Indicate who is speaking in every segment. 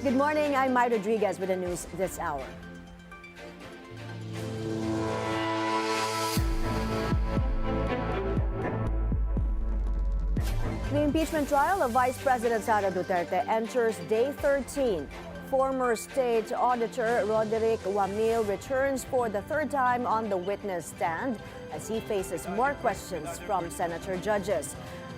Speaker 1: Good morning, I'm Mai Rodriguez with the news this hour. The impeachment trial of Vice President Sara Duterte enters day 13. Former State Auditor Wamil returns for the third time on the witness stand as he faces more questions from senator judges.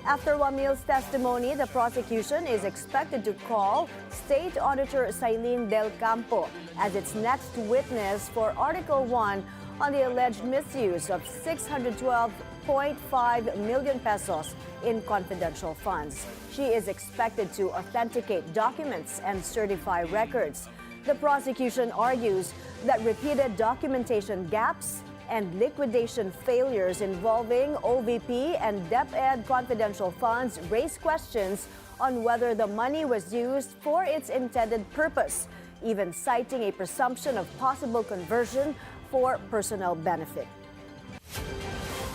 Speaker 1: After Wamil's testimony, the prosecution is expected to call State Auditor Cignal del Campo as its next witness for Article 1 on the alleged misuse of 612.5 million pesos in confidential funds. She is expected to authenticate documents and certify records. The prosecution argues that repeated documentation gaps and liquidation failures involving OVP and DepEd confidential funds raise questions on whether the money was used for its intended purpose, even citing a presumption of possible conversion for personal benefit.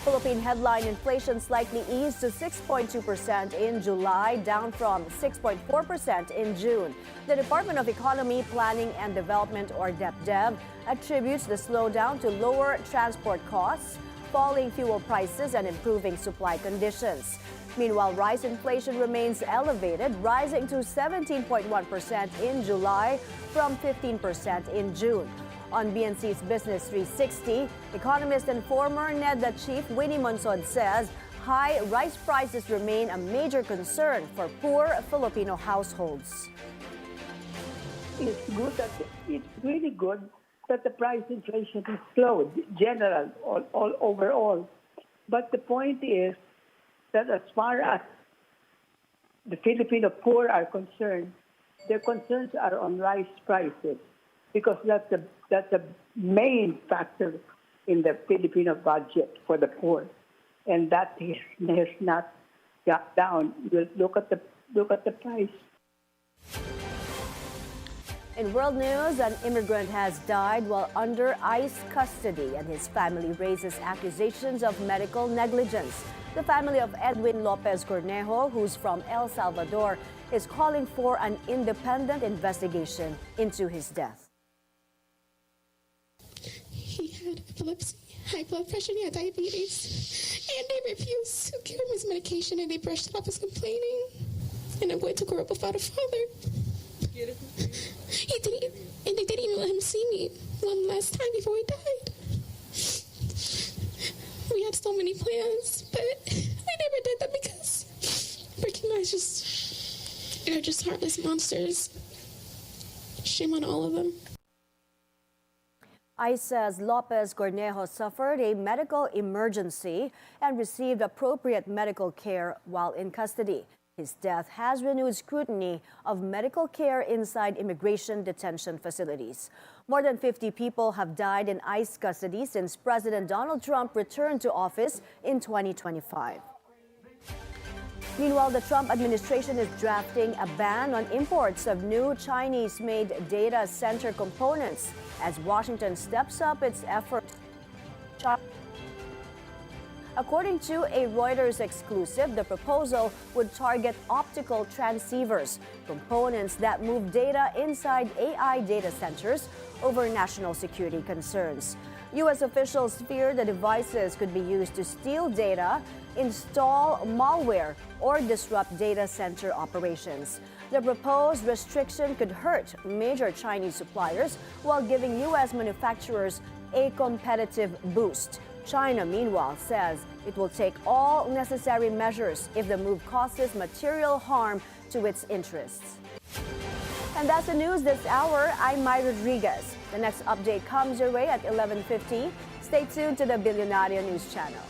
Speaker 1: Philippine headline inflation slightly eased to 6.2% in July, down from 6.4% in June. The Department of Economy, Planning and Development, or DepDev, attributes the slowdown to lower transport costs, falling fuel prices, and improving supply conditions. Meanwhile, rice inflation remains elevated, rising to 17.1% in July from 15% in June. On BNC's Business 360, economist and former NEDA chief Winnie Monsod says high rice prices remain a major concern for poor Filipino households.
Speaker 2: It's really good that the price inflation is slow, general, all overall. But the point is that as far as the Filipino poor are concerned, their concerns are on rice prices, because that's the main factor in the Filipino budget for the poor, and that has not got down. We'll look at the price.
Speaker 1: In world news, an immigrant has died while under ICE custody, and his family raises accusations of medical negligence. The family of Edwin Lopez Cornejo, who's from El Salvador, is calling for an independent investigation into his death.
Speaker 3: He had epilepsy, high blood pressure, he had diabetes, and they refused to give him his medication, and they brushed it off as complaining. And a boy took her up without a father. He didn't, and they didn't even let him see me one last time before he died. We had so many plans, but we never did them because they're just heartless monsters. Shame on all of them.
Speaker 1: ICE says Lopez Cornejo suffered a medical emergency and received appropriate medical care while in custody. His death has renewed scrutiny of medical care inside immigration detention facilities. More than 50 people have died in ICE custody since President Donald Trump returned to office in 2025. Meanwhile, the Trump administration is drafting a ban on imports of new Chinese-made data center components as Washington steps up its efforts. According to a Reuters exclusive, the proposal would target optical transceivers, components that move data inside AI data centers over national security concerns. U.S. officials fear the devices could be used to steal data, install malware, or disrupt data center operations. The proposed restriction could hurt major Chinese suppliers while giving U.S. manufacturers a competitive boost. China, meanwhile, says it will take all necessary measures if the move causes material harm to its interests. And that's the news this hour. I'm Mai Rodriguez. The next update comes your way at 11:50. Stay tuned to the Billionaire News Channel.